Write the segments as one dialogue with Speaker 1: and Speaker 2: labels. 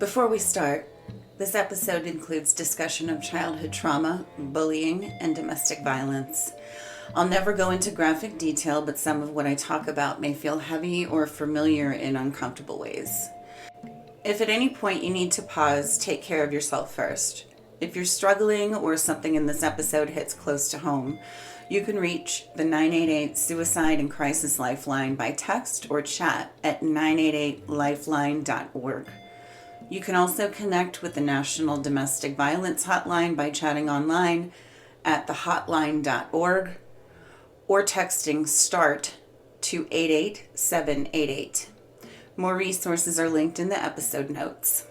Speaker 1: Before we start, this episode includes discussion of childhood trauma, bullying, and domestic violence. I'll never go into graphic detail, but some of what I talk about may feel heavy or familiar in uncomfortable ways. If at any point you need to pause, take care of yourself first. If you're struggling or something in this episode hits close to home, you can reach the 988 Suicide and Crisis Lifeline by text or chat at 988lifeline.org. You can also connect with the National Domestic Violence Hotline by chatting online at thehotline.org or texting START to 88788. More resources are linked in the episode notes.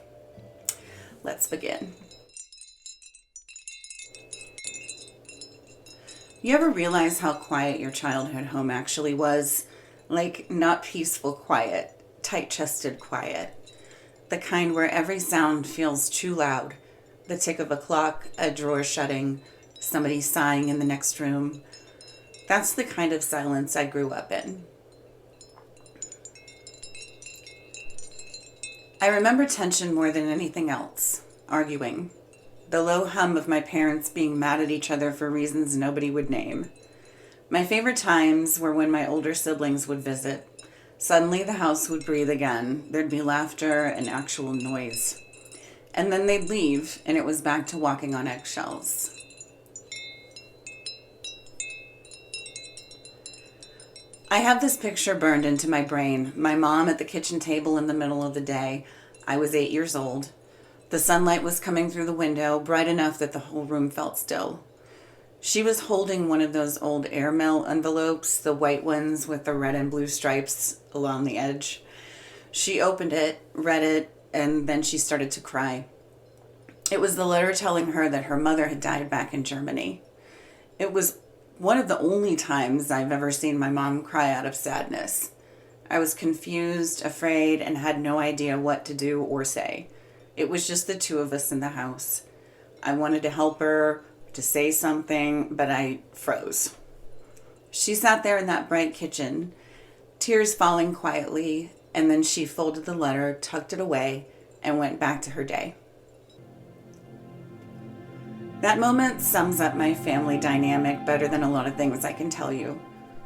Speaker 1: Let's begin. You ever realize how quiet your childhood home actually was? Like, not peaceful quiet, tight-chested quiet. The kind where every sound feels too loud. The tick of a clock, a drawer shutting, somebody sighing in the next room. That's the kind of silence I grew up in. I remember tension more than anything else. Arguing. The low hum of my parents being mad at each other for reasons nobody would name. My favorite times were when my older siblings would visit. Suddenly the house would breathe again. There'd be laughter and actual noise. And then they'd leave, and it was back to walking on eggshells. I have this picture burned into my brain. My mom at the kitchen table in the middle of the day. I was 8 years old. The sunlight was coming through the window, bright enough that the whole room felt still. She was holding one of those old airmail envelopes, the white ones with the red and blue stripes along the edge. She opened it, read it, and then she started to cry. It was the letter telling her that her mother had died back in Germany. It was one of the only times I've ever seen my mom cry out of sadness. I was confused, afraid, and had no idea what to do or say. It was just the two of us in the house. I wanted to help her, to say something, but I froze. She sat there in that bright kitchen, tears falling quietly, and then she folded the letter, tucked it away, and went back to her day. That moment sums up my family dynamic better than a lot of things I can tell you.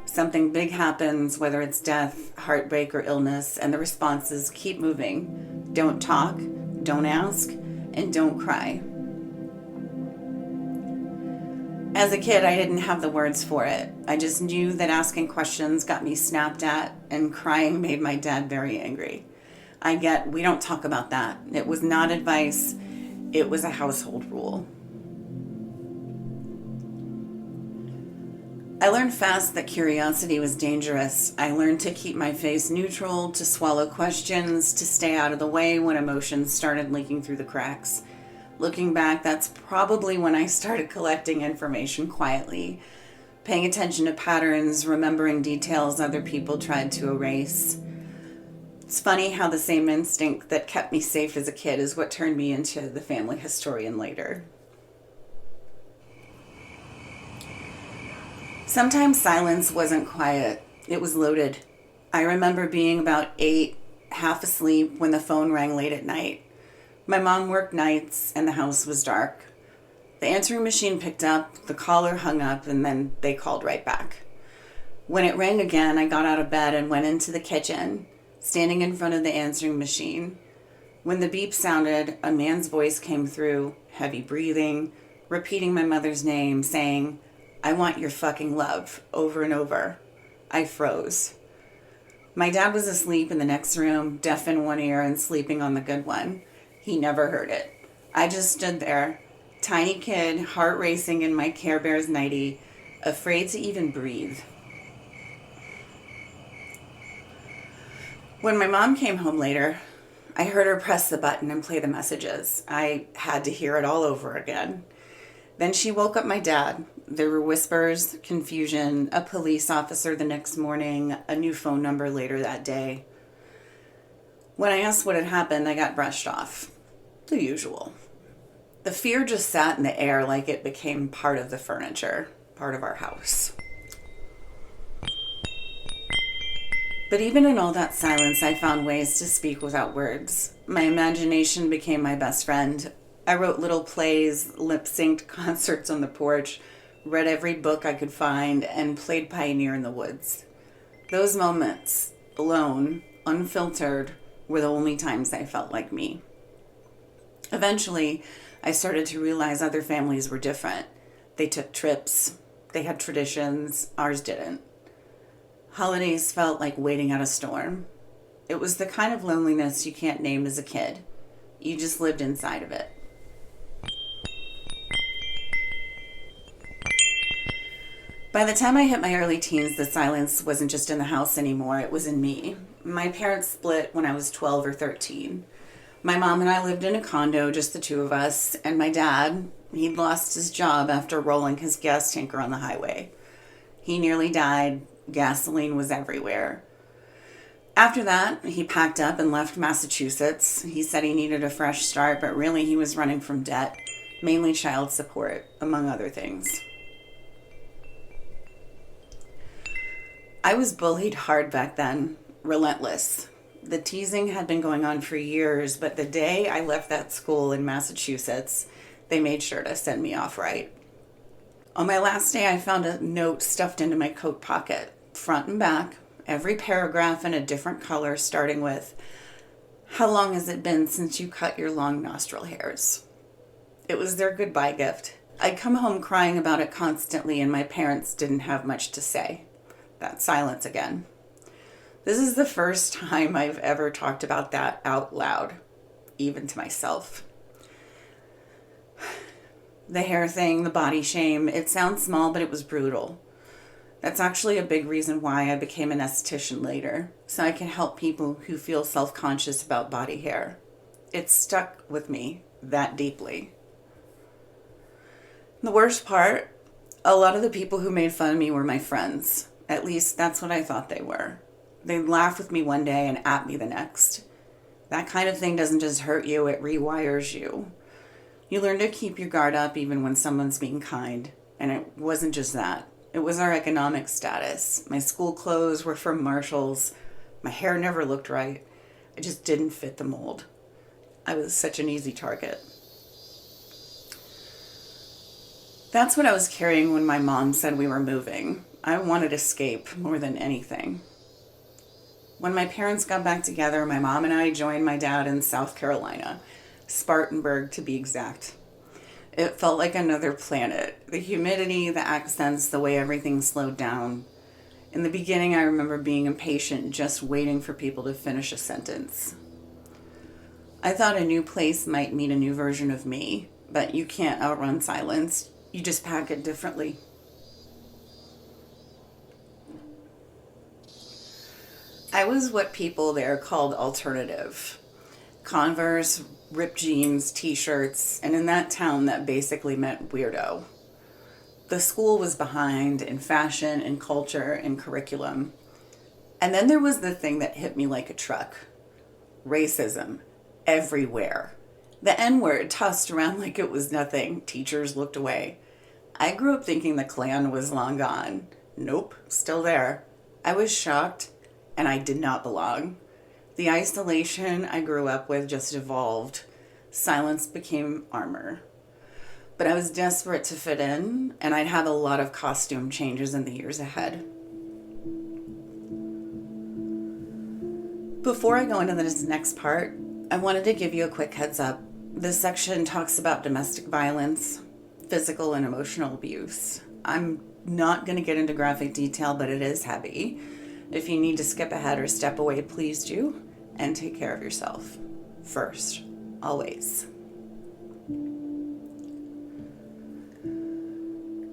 Speaker 1: Something big happens, whether it's death, heartbreak, or illness, and the responses keep moving. Don't talk, don't ask, and don't cry. As a kid, I didn't have the words for it. I just knew that asking questions got me snapped at, and crying made my dad very angry. We don't talk about that. It was not advice. It was a household rule. I learned fast that curiosity was dangerous. I learned to keep my face neutral, to swallow questions, to stay out of the way when emotions started leaking through the cracks. Looking back, that's probably when I started collecting information quietly, paying attention to patterns, remembering details other people tried to erase. It's funny how the same instinct that kept me safe as a kid is what turned me into the family historian later. Sometimes silence wasn't quiet. It was loaded. I remember being about 8, half asleep when the phone rang late at night. My mom worked nights and the house was dark. The answering machine picked up, the caller hung up, and then they called right back. When it rang again, I got out of bed and went into the kitchen, standing in front of the answering machine. When the beep sounded, a man's voice came through, heavy breathing, repeating my mother's name, saying, "I want your fucking love," over and over. I froze. My dad was asleep in the next room, deaf in one ear and sleeping on the good one. He never heard it. I just stood there, tiny kid, heart racing in my Care Bears nightie, afraid to even breathe. When my mom came home later, I heard her press the button and play the messages. I had to hear it all over again. Then she woke up my dad. There were whispers, confusion, a police officer the next morning, a new phone number later that day. When I asked what had happened, I got brushed off. The usual. The fear just sat in the air like it became part of the furniture, part of our house. But even in all that silence, I found ways to speak without words. My imagination became my best friend. I wrote little plays, lip-synced concerts on the porch, read every book I could find, and played Pioneer in the woods. Those moments, alone, unfiltered, were the only times I felt like me. Eventually, I started to realize other families were different. They took trips, they had traditions, ours didn't. Holidays felt like waiting out a storm. It was the kind of loneliness you can't name as a kid. You just lived inside of it. By the time I hit my early teens, the silence wasn't just in the house anymore, it was in me. My parents split when I was 12 or 13. My mom and I lived in a condo, just the two of us, and my dad, he'd lost his job after rolling his gas tanker on the highway. He nearly died. Gasoline was everywhere. After that, he packed up and left Massachusetts. He said he needed a fresh start, but really he was running from debt, mainly child support, among other things. I was bullied hard back then, relentless. The teasing had been going on for years, but the day I left that school in Massachusetts, they made sure to send me off right. On my last day, I found a note stuffed into my coat pocket, front and back, every paragraph in a different color, starting with, "How long has it been since you cut your long nostril hairs?" It was their goodbye gift. I'd come home crying about it constantly, and my parents didn't have much to say. That silence again. This is the first time I've ever talked about that out loud, even to myself. The hair thing, the body shame, it sounds small, but it was brutal. That's actually a big reason why I became an esthetician later, so I can help people who feel self-conscious about body hair. It stuck with me that deeply. The worst part, a lot of the people who made fun of me were my friends. At least that's what I thought they were. They'd laugh with me one day and at me the next. That kind of thing doesn't just hurt you, it rewires you. You learn to keep your guard up even when someone's being kind. And it wasn't just that. It was our economic status. My school clothes were from Marshalls. My hair never looked right. I just didn't fit the mold. I was such an easy target. That's what I was carrying when my mom said we were moving. I wanted escape more than anything. When my parents got back together, my mom and I joined my dad in South Carolina, Spartanburg to be exact. It felt like another planet. The humidity, the accents, the way everything slowed down. In the beginning, I remember being impatient, just waiting for people to finish a sentence. I thought a new place might mean a new version of me, but you can't outrun silence. You just pack it differently. I was what people there called alternative. Converse, ripped jeans, t-shirts, and in that town that basically meant weirdo. The school was behind in fashion and culture and curriculum. And then there was the thing that hit me like a truck. Racism. Everywhere. The N-word tossed around like it was nothing. Teachers looked away. I grew up thinking the Klan was long gone. Nope, still there. I was shocked, and I did not belong. The isolation I grew up with just evolved. Silence became armor. But I was desperate to fit in, and I'd have a lot of costume changes in the years ahead. Before I go into this next part, I wanted to give you a quick heads up. This section talks about domestic violence, physical and emotional abuse. I'm not going to get into graphic detail, but it is heavy. If you need to skip ahead or step away, please do, and take care of yourself. First, always.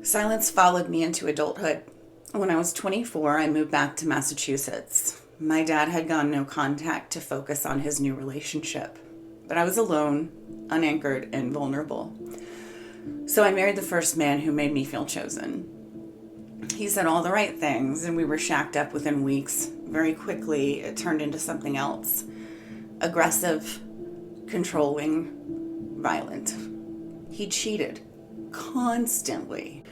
Speaker 1: Silence followed me into adulthood. When I was 24, I moved back to Massachusetts. My dad had gone no contact to focus on his new relationship, but I was alone, unanchored, and vulnerable. So I married the first man who made me feel chosen. He said all the right things, and we were shacked up within weeks. Very quickly, it turned into something else. Aggressive, controlling, violent. He cheated constantly.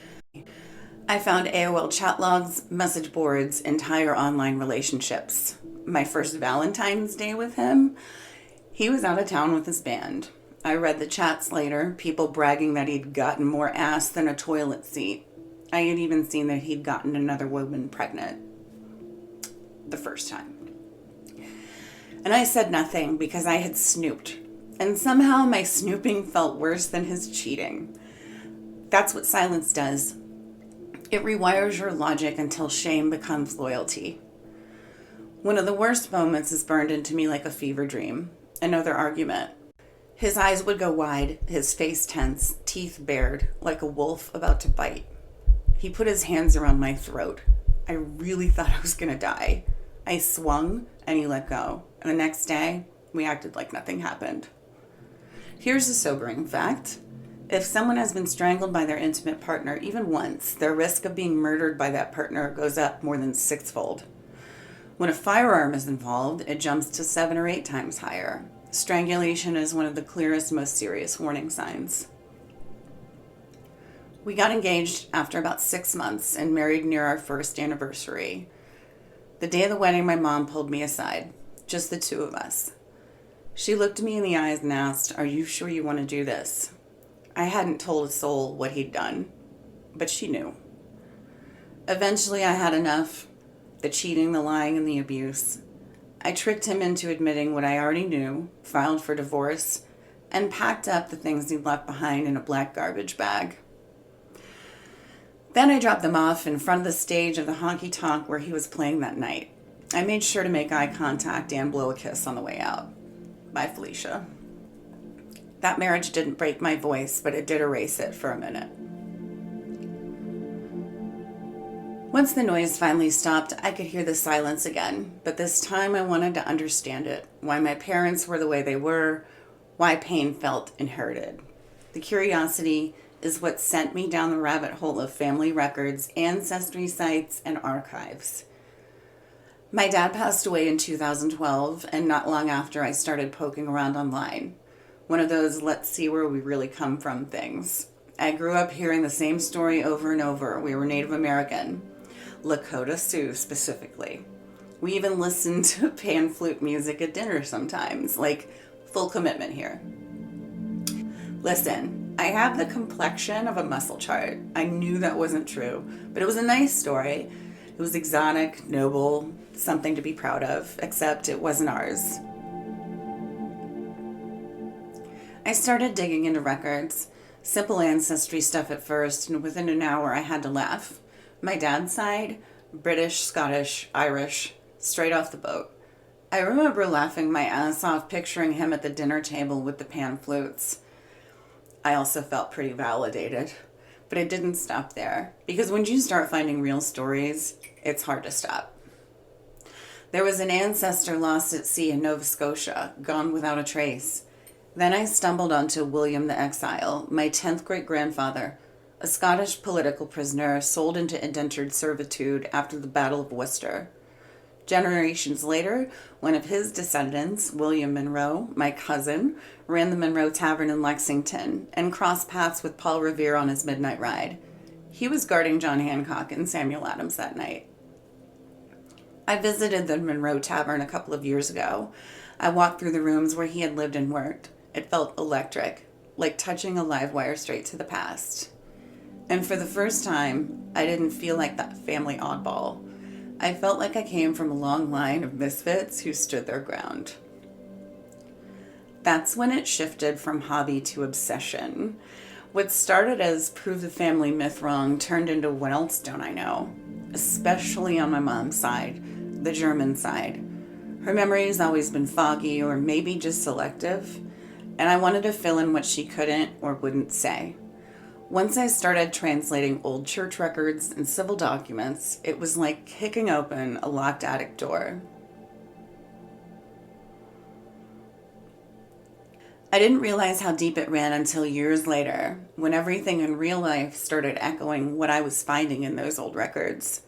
Speaker 1: I found AOL chat logs, message boards, entire online relationships. My first Valentine's Day with him, he was out of town with his band. I read the chats later, people bragging that he'd gotten more ass than a toilet seat. I had even seen that he'd gotten another woman pregnant. The first time. And I said nothing because I had snooped. And somehow my snooping felt worse than his cheating. That's what silence does. It rewires your logic until shame becomes loyalty. One of the worst moments is burned into me like a fever dream. Another argument. His eyes would go wide, his face tense, teeth bared, like a wolf about to bite. He put his hands around my throat. I really thought I was going to die. I swung, and he let go. And the next day, we acted like nothing happened. Here's a sobering fact. If someone has been strangled by their intimate partner even once, their risk of being murdered by that partner goes up more than sixfold. When a firearm is involved, it jumps to 7 or 8 times higher. Strangulation is one of the clearest, most serious warning signs. We got engaged after about 6 months and married near our first anniversary. The day of the wedding, my mom pulled me aside, just the two of us. She looked me in the eyes and asked, "Are you sure you want to do this?" I hadn't told a soul what he'd done, but she knew. Eventually, I had enough. The cheating, the lying, and the abuse. I tricked him into admitting what I already knew, filed for divorce, and packed up the things he'd left behind in a black garbage bag. Then I dropped them off in front of the stage of the honky-tonk where he was playing that night. I made sure to make eye contact and blow a kiss on the way out. Bye, Felicia. That marriage didn't break my voice, but it did erase it for a minute. Once the noise finally stopped, I could hear the silence again, but this time I wanted to understand it, why my parents were the way they were, why pain felt inherited. The curiosity is what sent me down the rabbit hole of family records, ancestry sites, and archives. My dad passed away in 2012, and not long after I started poking around online. One of those let's see where we really come from things. I grew up hearing the same story over and over. We were Native American. Lakota Sioux specifically. We even listened to pan flute music at dinner sometimes, like full commitment here. Listen, I have the complexion of a muscle chart. I knew that wasn't true, but it was a nice story. It was exotic, noble, something to be proud of, except it wasn't ours. I started digging into records, simple ancestry stuff at first, and within an hour I had to laugh. My dad's side, British, Scottish, Irish, straight off the boat. I remember laughing my ass off picturing him at the dinner table with the pan flutes. I also felt pretty validated, but it didn't stop there, because when you start finding real stories, it's hard to stop. There was an ancestor lost at sea in Nova Scotia, gone without a trace. Then I stumbled onto William the Exile, my 10th great-grandfather, a Scottish political prisoner sold into indentured servitude after the Battle of Worcester. Generations later, one of his descendants, William Monroe, my cousin, ran the Monroe Tavern in Lexington and crossed paths with Paul Revere on his midnight ride. He was guarding John Hancock and Samuel Adams that night. I visited the Monroe Tavern a couple of years ago. I walked through the rooms where he had lived and worked. It felt electric, like touching a live wire straight to the past. And for the first time, I didn't feel like that family oddball. I felt like I came from a long line of misfits who stood their ground. That's when it shifted from hobby to obsession. What started as prove the family myth wrong turned into what else don't I know? Especially on my mom's side, the German side. Her memory's always been foggy or maybe just selective, and I wanted to fill in what she couldn't or wouldn't say. Once I started translating old church records and civil documents, it was like kicking open a locked attic door. I didn't realize how deep it ran until years later, when everything in real life started echoing what I was finding in those old records.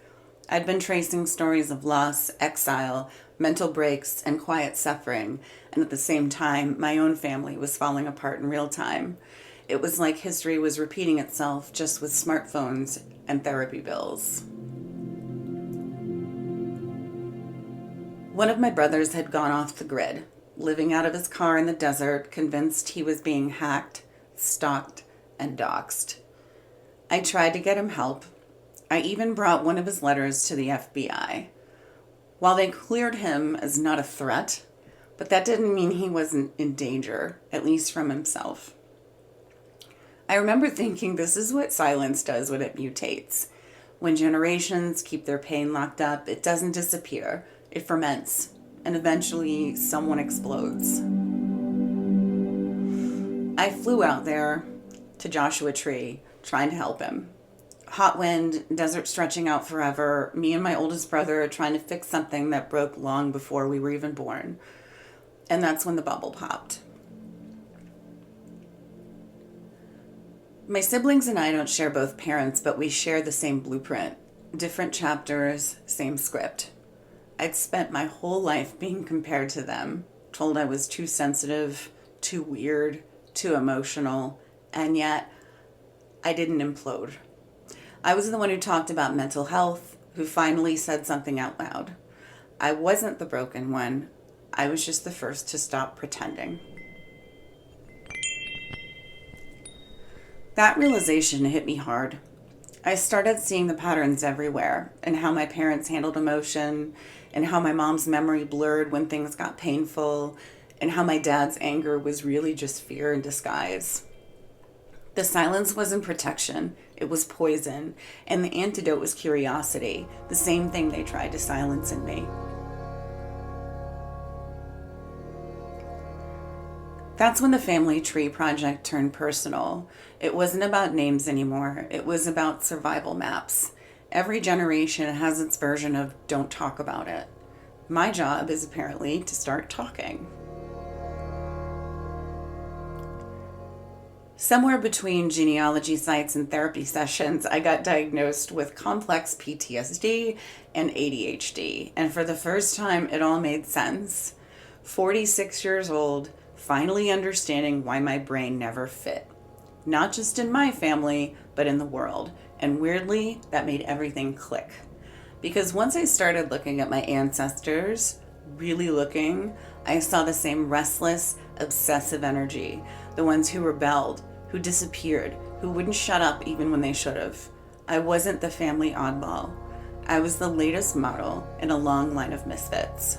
Speaker 1: I'd been tracing stories of loss, exile, mental breaks, and quiet suffering, and at the same time, my own family was falling apart in real time. It was like history was repeating itself, just with smartphones and therapy bills. One of my brothers had gone off the grid, living out of his car in the desert, convinced he was being hacked, stalked, and doxxed. I tried to get him help. I even brought one of his letters to the FBI. While they cleared him as not a threat, but that didn't mean he wasn't in danger, at least from himself. I remember thinking this is what silence does when it mutates. When generations keep their pain locked up, it doesn't disappear. It ferments, and eventually someone explodes. I flew out there to Joshua Tree, trying to help him. Hot wind, desert stretching out forever, me and my oldest brother trying to fix something that broke long before we were even born. And that's when the bubble popped. My siblings and I don't share both parents, but we share the same blueprint. Different chapters, same script. I'd spent my whole life being compared to them, told I was too sensitive, too weird, too emotional, and yet I didn't implode. I was the one who talked about mental health, who finally said something out loud. I wasn't the broken one. I was just the first to stop pretending. That realization hit me hard. I started seeing the patterns everywhere, and how my parents handled emotion, and how my mom's memory blurred when things got painful, and how my dad's anger was really just fear in disguise. The silence wasn't protection, it was poison, and the antidote was curiosity, the same thing they tried to silence in me. That's when the Family Tree Project turned personal. It wasn't about names anymore, it was about survival maps. Every generation has its version of don't talk about it. My job is apparently to start talking. Somewhere between genealogy sites and therapy sessions, I got diagnosed with complex PTSD and ADHD. And for the first time, it all made sense. 46 years old, finally understanding why my brain never fit. Not just in my family, but in the world. And weirdly, that made everything click. Because once I started looking at my ancestors, really looking, I saw the same restless, obsessive energy. The ones who rebelled, who disappeared, who wouldn't shut up even when they should have. I wasn't the family oddball. I was the latest model in a long line of misfits.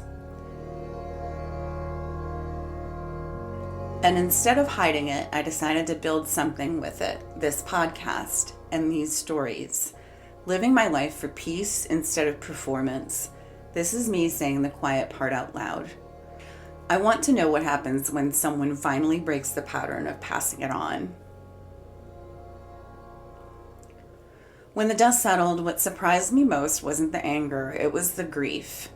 Speaker 1: And instead of hiding it, I decided to build something with it, this podcast and these stories. Living my life for peace instead of performance. This is me saying the quiet part out loud. I want to know what happens when someone finally breaks the pattern of passing it on. When the dust settled, what surprised me most wasn't the anger, it was the grief.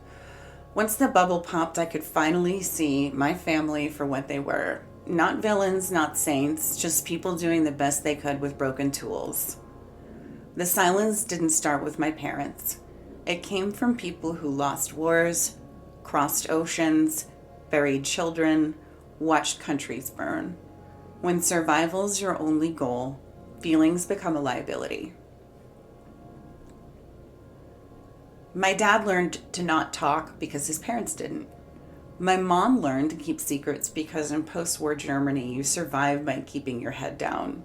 Speaker 1: Once the bubble popped, I could finally see my family for what they were. Not villains, not saints, just people doing the best they could with broken tools. The silence didn't start with my parents. It came from people who lost wars, crossed oceans, buried children, watched countries burn. When survival's your only goal, feelings become a liability. My dad learned to not talk because his parents didn't. My mom learned to keep secrets because in post-war Germany, you survive by keeping your head down.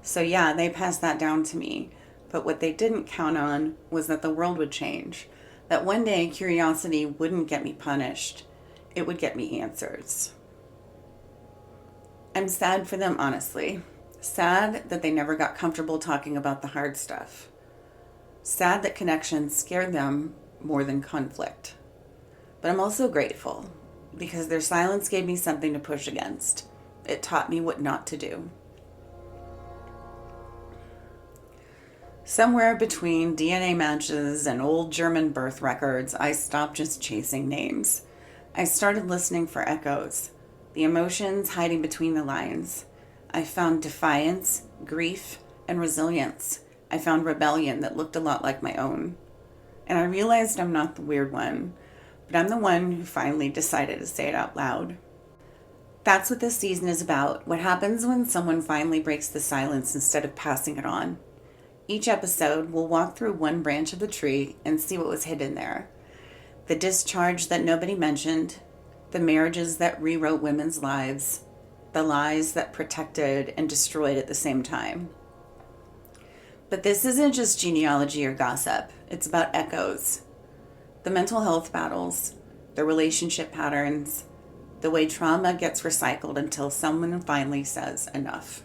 Speaker 1: So yeah, they passed that down to me. But what they didn't count on was that the world would change. That one day curiosity wouldn't get me punished. It would get me answers. I'm sad for them, honestly. Sad that they never got comfortable talking about the hard stuff. Sad that connection scared them more than conflict. But I'm also grateful because their silence gave me something to push against. It taught me what not to do. Somewhere between DNA matches and old German birth records, I stopped just chasing names. I started listening for echoes, the emotions hiding between the lines. I found defiance, grief, and resilience. I found rebellion that looked a lot like my own. And I realized I'm not the weird one, but I'm the one who finally decided to say it out loud. That's what this season is about. What happens when someone finally breaks the silence instead of passing it on? Each episode, we'll walk through one branch of the tree and see what was hidden there. The discharge that nobody mentioned, the marriages that rewrote women's lives, the lies that protected and destroyed at the same time. But this isn't just genealogy or gossip. It's about echoes. The mental health battles, the relationship patterns, the way trauma gets recycled until someone finally says enough.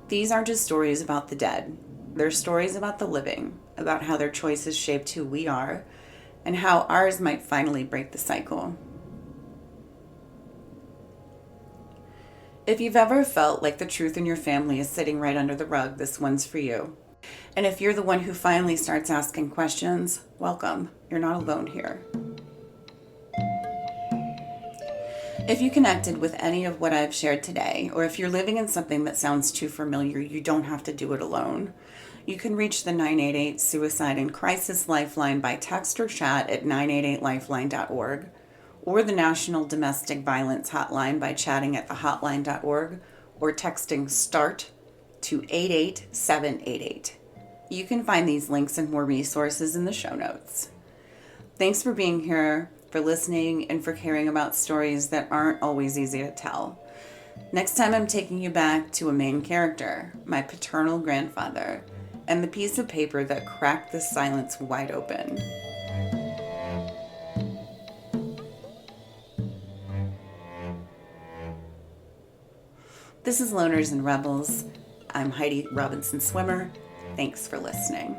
Speaker 1: These aren't just stories about the dead. They're stories about the living, about how their choices shaped who we are, and how ours might finally break the cycle. If you've ever felt like the truth in your family is sitting right under the rug, this one's for you. And if you're the one who finally starts asking questions, welcome. You're not alone here. If you connected with any of what I've shared today, or if you're living in something that sounds too familiar, you don't have to do it alone. You can reach the 988 Suicide and Crisis Lifeline by text or chat at 988lifeline.org, or the National Domestic Violence Hotline by chatting at thehotline.org or texting START to 88788. You can find these links and more resources in the show notes. Thanks for being here, for listening, and for caring about stories that aren't always easy to tell. Next time I'm taking you back to a main character, my paternal grandfather, and the piece of paper that cracked the silence wide open. This is Loners and Rebels. I'm Heidi Robinson Swimmer. Thanks for listening.